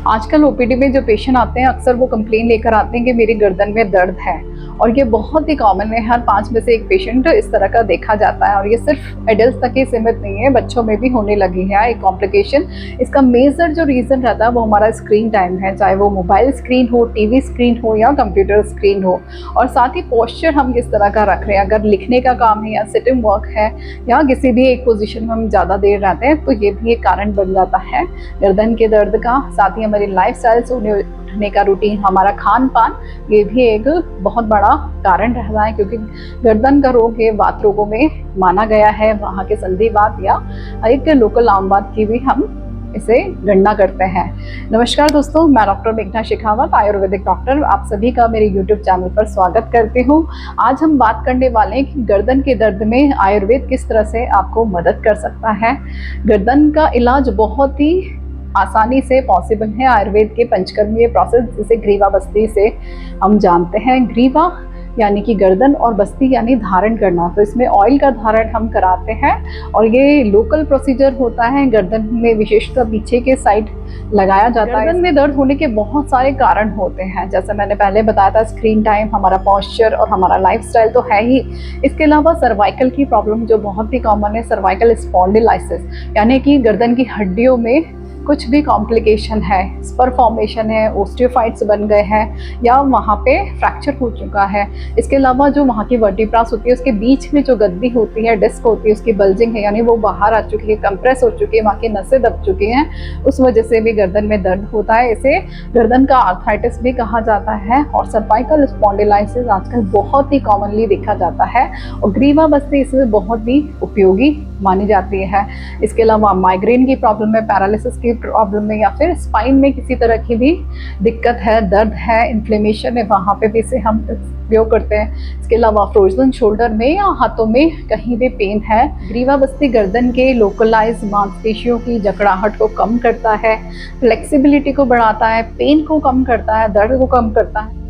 आजकल ओपीडी में जो पेशेंट आते हैं अक्सर वो कंप्लेन लेकर आते हैं कि मेरी गर्दन में दर्द है, और ये बहुत ही कॉमन है। हर 5 में से एक पेशेंट इस तरह का देखा जाता है, और ये सिर्फ एडल्ट तक ही सीमित नहीं है, बच्चों में भी होने लगी है एक कॉम्प्लिकेशन। इसका मेजर जो रीज़न रहता है वो हमारा स्क्रीन टाइम है, चाहे वो मोबाइल स्क्रीन हो, टीवी स्क्रीन हो या कंप्यूटर स्क्रीन हो। और साथ ही पोस्चर हम किस तरह का रख रहे हैं, अगर लिखने का काम है या सिटिंग वर्क है या किसी भी एक पोजीशन में हम ज़्यादा देर रहते हैं, तो ये भी एक कारण बन जाता है गर्दन के दर्द का। साथ ही हमारी लाइफस्टाइल, सोने उठने का रूटीन, हमारा खान पान, ये भी एक बहुत बड़ा कारण रहता है, क्योंकि गर्दन का रोग ये वात रोगों में माना गया है। वहाँ के संधिवात या एक लोकल आमवात की भी हम इसे गणना करते हैं। नमस्कार दोस्तों, मैं डॉक्टर मेघना शेखावत, आयुर्वेदिक डॉक्टर, आप सभी का मेरे यूट्यूब चैनल पर स्वागत करती हूँ। आज हम बात करने वाले हैं कि गर्दन के दर्द में आयुर्वेद किस तरह से आपको मदद कर सकता है। गर्दन का इलाज बहुत ही आसानी से पॉसिबल है। आयुर्वेद के पंचकर्मीय प्रोसेस जिसे ग्रीवा बस्ती से हम जानते हैं। ग्रीवा यानी कि गर्दन और बस्ती यानी धारण करना, तो इसमें ऑयल का धारण हम कराते हैं और ये लोकल प्रोसीजर होता है। गर्दन में विशेषतः पीछे के साइड लगाया जाता है। गर्दन में दर्द होने के बहुत सारे कारण होते हैं, जैसे मैंने पहले बताया था, स्क्रीन टाइम, हमारा पॉस्चर और हमारा लाइफस्टाइल तो है ही। इसके अलावा सर्वाइकल की प्रॉब्लम जो बहुत ही कॉमन है, सर्वाइकल स्पॉन्डिलाइसिस, यानी कि गर्दन की हड्डियों में कुछ भी कॉम्प्लिकेशन है, स्पर फॉर्मेशन है, ओस्टियोफाइट्स बन गए हैं या वहाँ पे फ्रैक्चर हो चुका है। इसके अलावा जो वहाँ की वर्टिब्रास होती है उसके बीच में जो गद्दी होती है, डिस्क होती है, उसकी बल्जिंग है, यानी वो बाहर आ चुकी है, कंप्रेस हो चुकी है, वहाँ की नसें दब चुकी हैं, उस वजह से भी गर्दन में दर्द होता है। इसे गर्दन का आर्थराइटिस भी कहा जाता है। और सर्वाइकल स्पॉन्डिलाइसिस आजकल बहुत ही कॉमनली देखा जाता है और ग्रीवा बस्ती इसमें बहुत ही उपयोगी मानी जाती है। इसके अलावा माइग्रेन की प्रॉब्लम में, पैरालिसिस की प्रॉब्लम में या फिर स्पाइन में किसी तरह की भी दिक्कत है, दर्द है, इन्फ्लेमेशन है, वहाँ पे भी इसे हम उपयोग करते हैं। इसके अलावा फ्रोजन शोल्डर में या हाथों में कहीं भी पेन है, ग्रीवा बस्ती गर्दन के लोकलाइज मांसपेशियों की जकड़ाहट को कम करता है, फ्लेक्सिबिलिटी को बढ़ाता है, पेन को कम करता है, दर्द को कम करता है।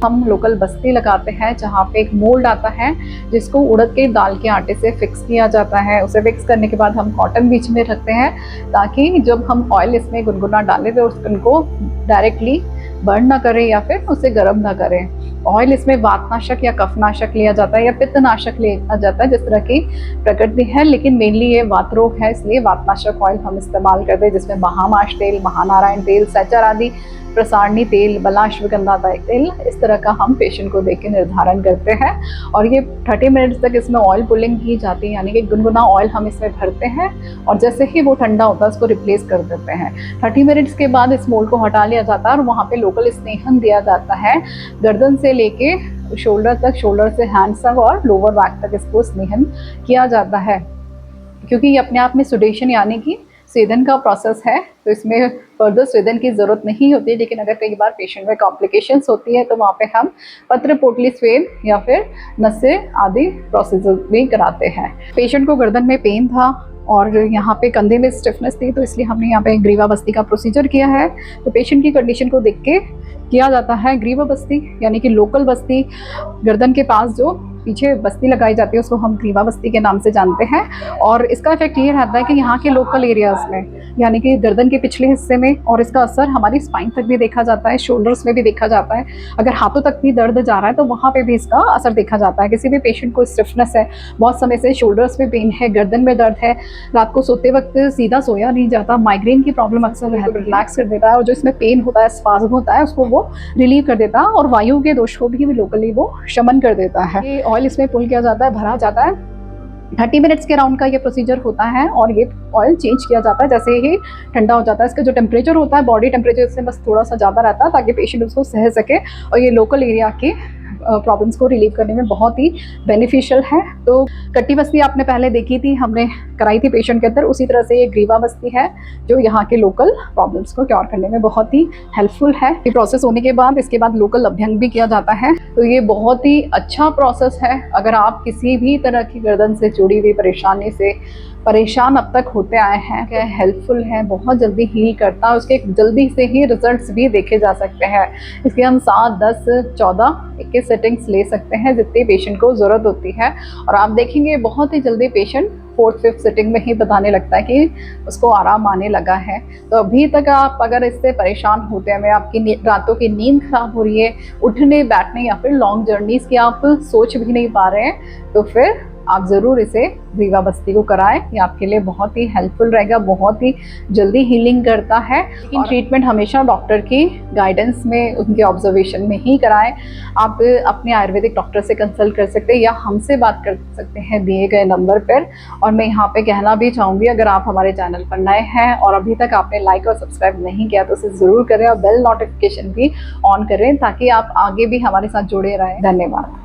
हम लोकल बस्ती लगाते हैं जहाँ पे एक मोल्ड आता है जिसको उड़द के दाल के आटे से फिक्स किया जाता है। उसे फिक्स करने के बाद हम कॉटन बीच में रखते हैं ताकि जब हम ऑयल इसमें गुनगुना डालें तो उनको डायरेक्टली बर्न ना करें या फिर उसे गर्म ना करें। ऑयल इसमें वातनाशक या कफनाशक लिया जाता है या पित्तनाशक लिया जाता है, जिस तरह की प्रकृति है, लेकिन मेनली ये वात रोग है, इसलिए वातनाशक ऑयल हम इस्तेमाल करते हैं, जिसमें महामाश तेल, महानारायण तेल, सैचर आदि, प्रसारणी तेल, बलाश्वगंधा तेल, इस तरह का हम पेशेंट को देख के निर्धारण करते हैं। और ये 30 मिनट्स तक इसमें ऑयल पुलिंग की जाती है, यानी कि गुनगुना ऑयल हम इसमें भरते हैं और जैसे ही वो ठंडा होता है उसको रिप्लेस कर देते हैं। 30 मिनट्स के बाद इस मोल्ड को हटा लिया जाता है और वहाँ पे लोकल स्नेहन दिया जाता है। गर्दन से लेके शोल्डर तक, शोल्डर से हैंड्स तक और लोअर बैक तक इसको स्नेहन किया जाता है, क्योंकि ये अपने आप में सुडेशन यानी कि स्वेदन का प्रोसेस है, तो इसमें फर्दर स्वेदन की ज़रूरत नहीं होती। लेकिन अगर कई बार पेशेंट में कॉम्प्लिकेशंस होती है तो वहाँ पे हम पत्र पोटली स्वेद या फिर नसें आदि प्रोसीजर भी कराते हैं। पेशेंट को गर्दन में पेन था और यहाँ पे कंधे में स्टिफनेस थी, तो इसलिए हमने यहाँ पे ग्रीवा बस्ती का प्रोसीजर किया है। तो पेशेंट की कंडीशन को देख के किया जाता है ग्रीवा बस्ती, यानी कि लोकल बस्ती। गर्दन के पास जो पीछे बस्ती लगाई जाती है उसको हम ग्रीवा बस्ती के नाम से जानते हैं। और इसका इफेक्ट ये रहता है कि यहाँ के लोकल एरियाज़ में, यानी कि गर्दन के पिछले हिस्से में, और इसका असर हमारी स्पाइन तक भी देखा जाता है, शोल्डर्स में भी देखा जाता है। अगर हाथों तक भी दर्द जा रहा है तो वहाँ पे भी इसका असर देखा जाता है। किसी भी पेशेंट को स्टिफनेस है, बहुत समय से शोल्डर्स में पेन है, गर्दन में दर्द है, रात को सोते वक्त सीधा सोया नहीं जाता, माइग्रेन की प्रॉब्लम अक्सर रिलैक्स कर देता है, और जो इसमें पेन होता है, स्पाज्म होता है, उसको वो रिलीव कर देता है और वायु के दोष को भी लोकली वो शमन कर देता है। ये ऑयल इसमें पुल किया जाता है, भरा जाता है। 30 मिनट्स के राउंड का ये प्रोसीजर होता है और ये ऑयल चेंज किया जाता है जैसे ही ठंडा हो जाता है। इसका जो टेम्परेचर होता है, बॉडी टेम्परेचर से बस थोड़ा सा ज़्यादा रहता है ताकि पेशेंट उसको सह सके, और ये लोकल एरिया के प्रॉब्लम्स को रिलीव करने में बहुत ही बेनिफिशियल है। तो कट्टी बस्ती आपने पहले देखी थी, हमने कराई थी पेशेंट के अंदर, उसी तरह से ये ग्रीवा बस्ती है जो यहाँ के लोकल प्रॉब्लम्स को क्योर करने में बहुत ही हेल्पफुल है। ये प्रोसेस होने के बाद इसके बाद लोकल अभ्यंग भी किया जाता है, तो ये बहुत ही अच्छा प्रोसेस है। अगर आप किसी भी तरह की गर्दन से जुड़ी हुई परेशानी से परेशान अब तक होते आए हैं, क्या हेल्पफुल है, बहुत जल्दी हील करता है, उसके जल्दी से ही रिजल्ट्स भी देखे जा सकते हैं। इसके हम 7, 10, 14, 21 सेटिंग्स ले सकते हैं जितनी पेशेंट को ज़रूरत होती है, और आप देखेंगे बहुत ही जल्दी पेशेंट 4th 5th सिटिंग में ही बताने लगता है कि उसको आराम आने लगा है। तो अभी तक आप अगर इससे परेशान होते हैं, आपकी रातों की नींद खराब हो रही है, उठने बैठने या फिर लॉन्ग जर्नीज़ की आप सोच भी नहीं पा रहे हैं, तो फिर आप ज़रूर इसे रीवा बस्ती को कराएं। ये आपके लिए बहुत ही हेल्पफुल रहेगा, बहुत ही जल्दी हीलिंग करता है। लेकिन ट्रीटमेंट हमेशा डॉक्टर की गाइडेंस में, उनके ऑब्जर्वेशन में ही कराएं। आप अपने आयुर्वेदिक डॉक्टर से कंसल्ट कर सकते हैं या हमसे बात कर सकते हैं दिए गए नंबर पर। और मैं यहाँ पे कहना भी चाहूँगी, अगर आप हमारे चैनल पर नए हैं और अभी तक आपने लाइक और सब्सक्राइब नहीं किया तो उसे ज़रूर करें और बेल नोटिफिकेशन भी ऑन करें ताकि आप आगे भी हमारे साथ जुड़े रहें। धन्यवाद।